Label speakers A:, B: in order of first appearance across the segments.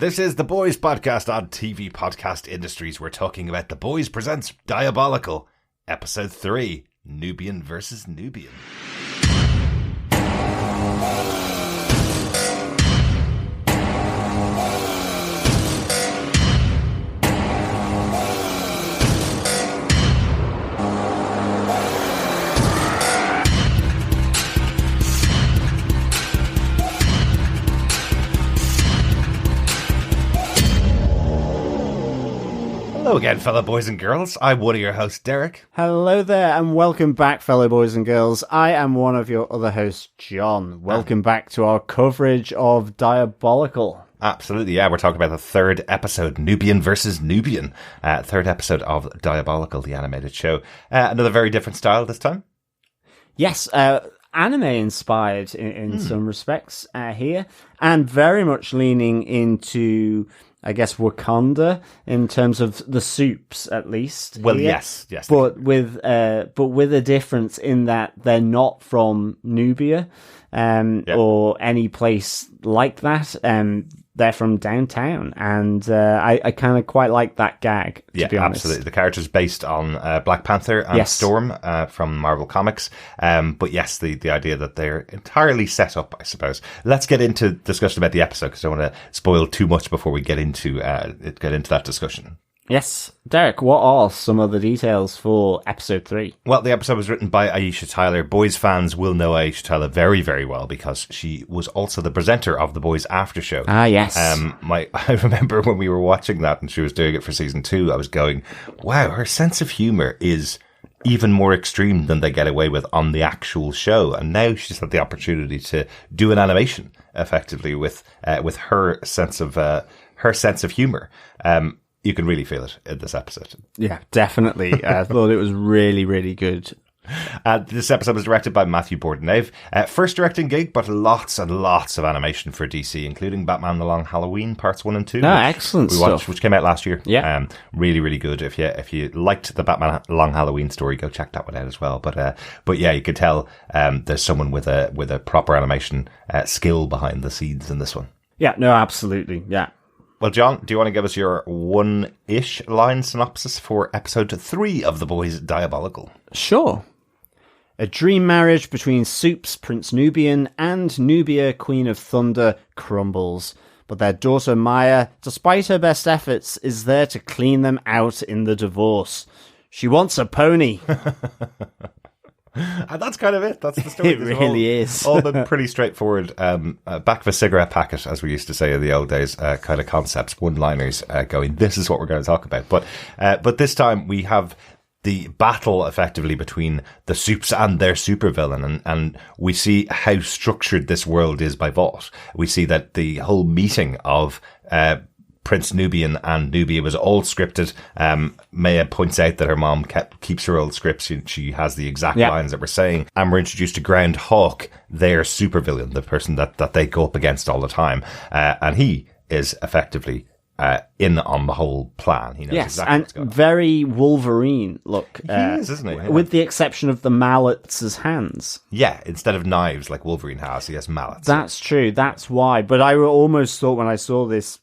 A: This is the Boys Podcast on TV Podcast Industries. We're talking about The Boys Presents Diabolical, Episode 3, Nubian Vs Nubian. Hello again, fellow boys and girls. I'm one of your hosts, Derek.
B: Hello there, and welcome back, fellow boys and girls. I am one of your other hosts, John. Welcome back to our coverage of Diabolical.
A: Absolutely, yeah. We're talking about the third episode, Nubian Vs Nubian. Third episode of Diabolical, the animated show. Another very different style this time.
B: Yes, anime-inspired in some respects here, and very much leaning into, I guess, Wakanda in terms of the Supes, at least.
A: Well,
B: here.
A: yes.
B: But with a difference in that they're not from Nubia, or any place like that. They're from downtown, and I kind of quite like that gag, to be honest.
A: Absolutely. The character's based on Black Panther and Storm from Marvel Comics. But yes, the idea that they're entirely set up, I suppose. Let's get into discussion about the episode, because I don't want to spoil too much before we get into that discussion.
B: Yes. Derek, what are some of the details for episode 3?
A: Well, the episode was written by Aisha Tyler. Boys fans will know Aisha Tyler very, very well because she was also the presenter of the Boys After Show.
B: Ah, yes.
A: I remember when we were watching that and she was doing it for season 2, I was going, wow, her sense of humor is even more extreme than they get away with on the actual show. And now she's had the opportunity to do an animation effectively with her sense of humor. You can really feel it in this episode.
B: Yeah, definitely. I thought it was really, really good.
A: This episode was directed by Matthew Bordenave. First directing gig, but lots and lots of animation for DC, including Batman The Long Halloween Parts 1 and 2.
B: Excellent stuff.
A: Which came out last year.
B: Yeah.
A: Really, really good. If you liked the Batman Long Halloween story, go check that one out as well. But yeah, you could tell there's someone with a proper animation skill behind the scenes in this one.
B: Yeah, no, absolutely. Yeah.
A: Well, John, do you want to give us your one-ish line synopsis for episode 3 of The Boys Diabolical?
B: Sure. A dream marriage between Supes, Prince Nubian, and Nubia, Queen of Thunder, crumbles. But their daughter Maya, despite her best efforts, is there to clean them out in the divorce. She wants a pony.
A: And that's kind of it. That's the story.
B: It really is.
A: All been pretty straightforward. Back of a cigarette packet, as we used to say in the old days, kind of concepts, one-liners going, this is what we're going to talk about. But this time we have the battle effectively between the Supes and their supervillain, and we see how structured this world is by Vought. We see that the whole meeting of Prince Nubian and Nubia was all scripted. Maya points out that her mom keeps her old scripts. She has the exact lines that we're saying. And we're introduced to Groundhawk, their supervillain, the person that they go up against all the time. And he is effectively in on the whole plan. He knows exactly what's going on.
B: Very Wolverine look.
A: He is, isn't he? Yeah.
B: With the exception of the mallets as hands.
A: Yeah, instead of knives like Wolverine has, he has mallets.
B: That's true. That's why. But I almost thought when I saw this,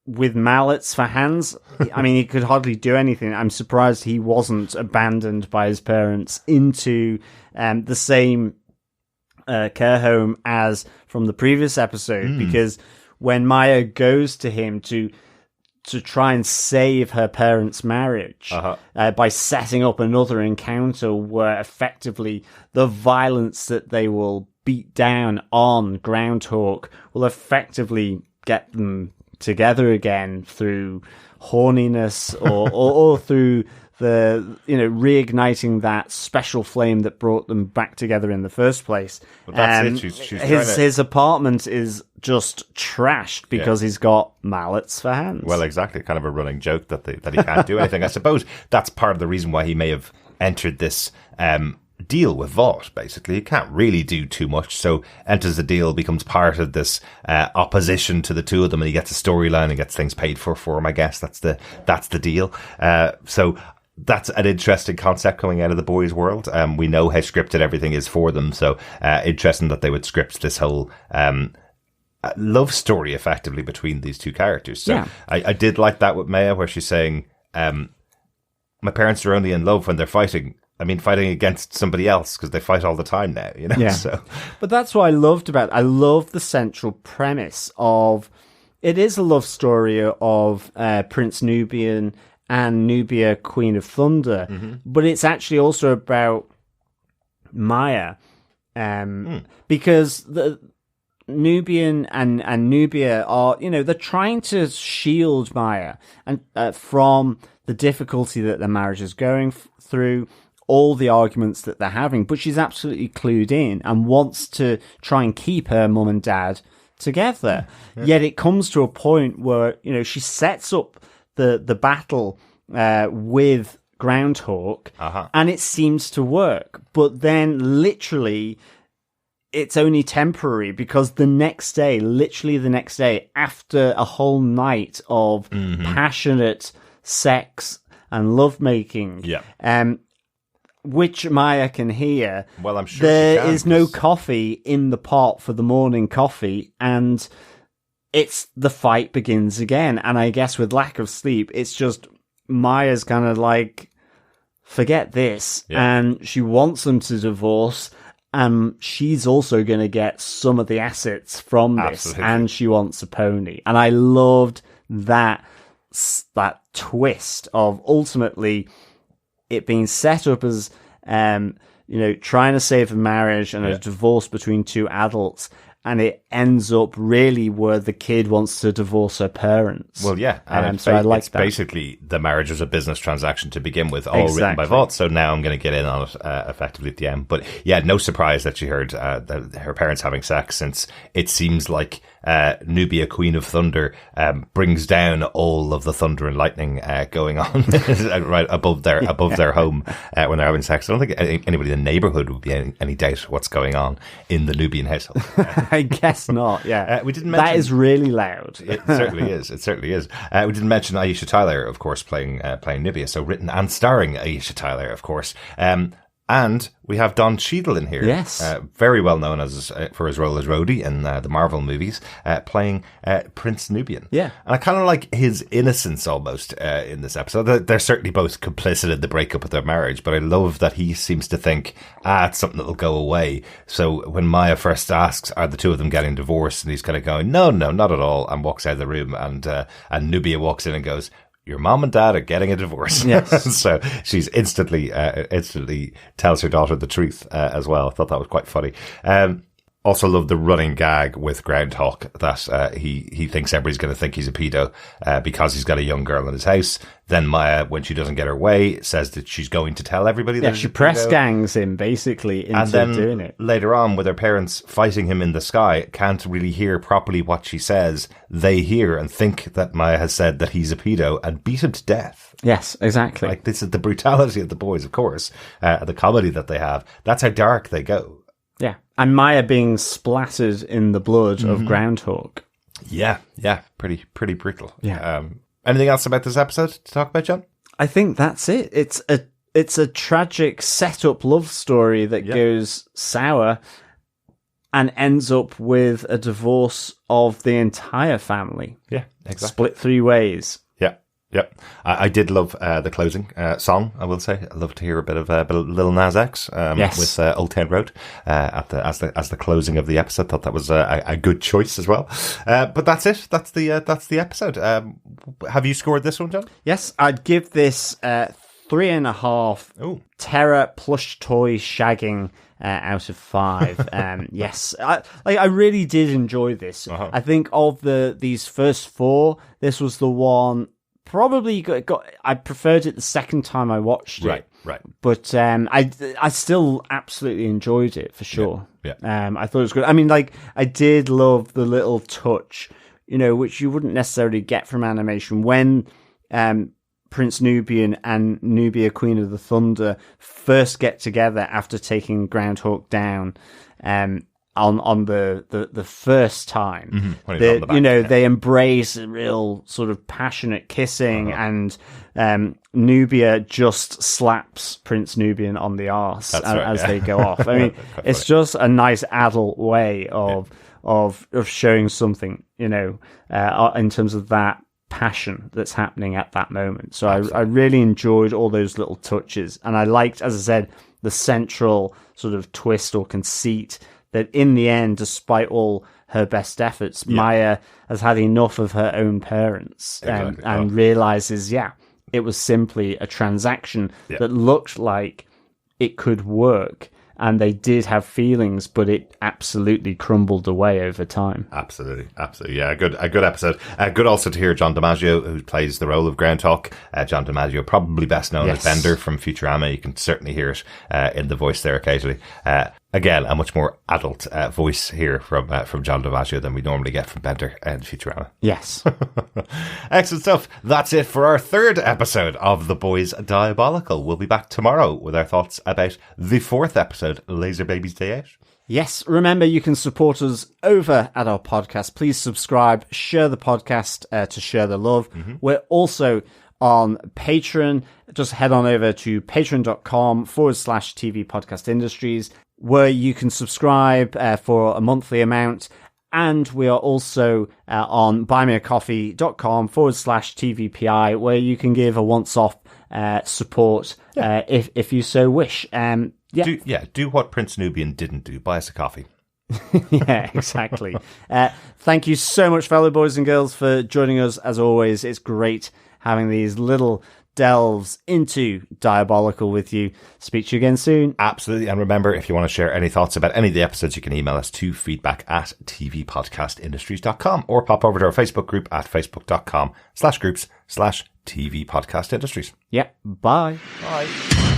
B: with mallets for hands, I mean, he could hardly do anything. I'm surprised he wasn't abandoned by his parents into the same care home as from the previous episode, because when Maya goes to him to try and save her parents' marriage by setting up another encounter where effectively the violence that they will beat down on Groundhawk will effectively get them together again through horniness or through the reigniting that special flame that brought them back together in the first place.
A: But that's it. She's
B: his apartment is just trashed because he's got mallets for hands.
A: Well, exactly. Kind of a running joke that he can't do anything. I suppose that's part of the reason why he may have entered this deal with Vought, basically. He can't really do too much, so enters the deal, becomes part of this opposition to the two of them, and he gets a storyline and gets things paid for him, I guess. That's the deal. So that's an interesting concept coming out of the boys' world. We know how scripted everything is for them, so interesting that they would script this whole love story effectively between these two characters. So
B: Yeah.
A: I did like that with Maya, where she's saying, my parents are only in love when they're fighting. I mean, fighting against somebody else, because they fight all the time now, you know?
B: Yeah.
A: So.
B: But that's what I loved about it. I love the central premise of it is a love story of Prince Nubian and Nubia, Queen of Thunder, but it's actually also about Maya, because the Nubian and Nubia are, they're trying to shield Maya and from the difficulty that their marriage is going through, all the arguments that they're having, but she's absolutely clued in and wants to try and keep her mum and dad together. Yeah. Yet it comes to a point where, she sets up the battle with Groundhawk, and it seems to work. But then literally it's only temporary, because literally the next day, after a whole night of passionate sex and lovemaking, which Maya can hear.
A: Well, I'm sure
B: there is no coffee in the pot for the morning coffee, and the fight begins again. And I guess with lack of sleep, it's just Maya's kind of like, forget this, and she wants them to divorce. She's also going to get some of the assets from this, and she wants a pony. And I loved that twist of ultimately it being set up as, trying to save a marriage and a divorce between two adults, and it ends up really where the kid wants to divorce her parents.
A: Well, yeah. And
B: so I like that.
A: Basically, the marriage was a business transaction to begin with, all written by Vought. So now I'm going to get in on it effectively at the end. But yeah, no surprise that she heard her parents having sex, since it seems like Nubia, Queen of Thunder, brings down all of the thunder and lightning going on right above their home when they're having sex. I don't think anybody in the neighborhood would be any doubt what's going on in the Nubian household.
B: I guess not. Yeah,
A: we didn't mention
B: that is really loud.
A: It certainly is. It certainly is. We didn't mention Aisha Tyler, of course, playing Nubia. So written and starring Aisha Tyler, of course. And we have Don Cheadle in here.
B: Yes.
A: Very well known for his role as Rhodey in the Marvel movies, playing Prince Nubian.
B: Yeah.
A: And I kind of like his innocence almost in this episode. They're certainly both complicit in the breakup of their marriage, but I love that he seems to think, it's something that'll go away. So when Maya first asks, are the two of them getting divorced? And he's kind of going, no, not at all, and walks out of the room. And Nubia walks in and goes, your mom and dad are getting a divorce.
B: Yes.
A: So she's instantly tells her daughter the truth as well. I thought that was quite funny. Also love the running gag with Groundhawk that he thinks everybody's going to think he's a pedo because he's got a young girl in his house. Then Maya, when she doesn't get her way, says that she's going to tell everybody that
B: she press gangs him basically into doing it.
A: Later on, with her parents fighting him in the sky, can't really hear properly what she says. They hear and think that Maya has said that he's a pedo and beat him to death.
B: Yes, exactly.
A: Like, this is the brutality of the boys, of course, the comedy that they have. That's how dark they go.
B: Yeah, and Maya being splattered in the blood of Groundhawk.
A: Yeah, pretty brutal.
B: Yeah.
A: Anything else about this episode to talk about, John?
B: I think that's it. It's a tragic set-up love story that goes sour and ends up with a divorce of the entire family.
A: Yeah, exactly.
B: Split 3 ways.
A: Yep. I did love the closing song, I will say. I love to hear a bit of Lil Nas X with Old Town Road as the closing of the episode. Thought that was a good choice as well. But that's it. That's the episode. Have you scored this one, John?
B: Yes, I'd give this 3.5 terror plush toy shagging out of 5. Yes, I really did enjoy this. I think of these first 4, this was the one. Probably I preferred it the second time I watched it.
A: Right.
B: But I still absolutely enjoyed it for sure.
A: Yeah.
B: I thought it was good. I mean, like, I did love the little touch, which you wouldn't necessarily get from animation when Prince Nubian and Nubia, Queen of the Thunder, first get together after taking Groundhawk down. On the first time, they embrace a real sort of passionate kissing, and Nubia just slaps Prince Nubian on the arse as they go off. I mean, it's just a nice adult way of of showing something, in terms of that passion that's happening at that moment. So I really enjoyed all those little touches, and I liked, as I said, the central sort of twist or conceit that in the end, despite all her best efforts, Maya has had enough of her own parents and realizes, it was simply a transaction that looked like it could work. And they did have feelings, but it absolutely crumbled away over time.
A: Absolutely. Yeah, a good episode. Good also to hear John DiMaggio, who plays the role of Groundhawk. John DiMaggio, probably best known as Bender from Futurama. You can certainly hear it in the voice there occasionally. Again, a much more adult voice here from John DiMaggio than we normally get from Bender and Futurama.
B: Yes.
A: Excellent stuff. That's it for our third episode of The Boys Diabolical. We'll be back tomorrow with our thoughts about the fourth episode, Laser Baby's Day Out.
B: Yes, remember you can support us over at our podcast. Please subscribe, share the podcast to share the love. Mm-hmm. We're also on Patreon. Just head on over to patreon.com/TV Podcast Industries, where you can subscribe for a monthly amount. And we are also on buymeacoffee.com/TVPI, where you can give a once-off support if you so wish.
A: Do what Prince Nubian didn't do. Buy us a coffee.
B: Yeah, exactly. Thank you so much, fellow boys and girls, for joining us. As always, it's great having these little delves into Diabolical with you. Speak to you again soon.
A: Absolutely. And remember, if you want to share any thoughts about any of the episodes, you can email us to feedback@tvpodcastindustries.com or pop over to our Facebook group at facebook.com/groups/tvpodcastindustries.
B: Yeah. Bye.
A: Bye.